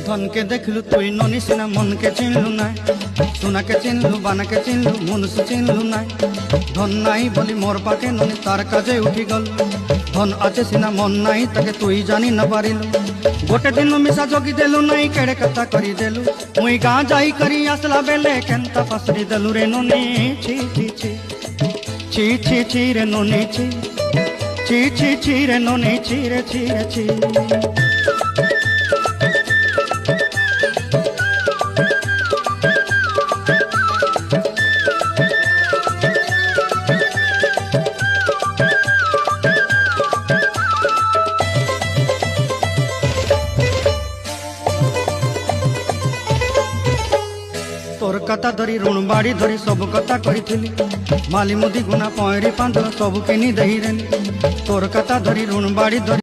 धन के देखलु तुई ननी सिना मन के चिन्हलु ना सोना के चिन्हलु बाना के चिन्हलु मनुष्य चिन्हलु ना धन नाई बोली मोर पाके ननी तार काजे उठी गल धन आछे सिना मन नाई ताके तुई जानी न पारिलु गोटे दिन मिसा जोगी देलु नाई केड़े कथा करी देलु मुई गाँ जाई करी आसला बेले केंता पासरी देलु रे ननी छी छी छी छी छी छी रे ननी छी छी छी छी रे ननी छी रे छी रे छी तोर कथा धरी ऋण बाड़ी धरी सब कथा कही माली मुदी गुना पहरी पांदल सब किनी दही तोर कथा धरी ऋण बाड़ी धरी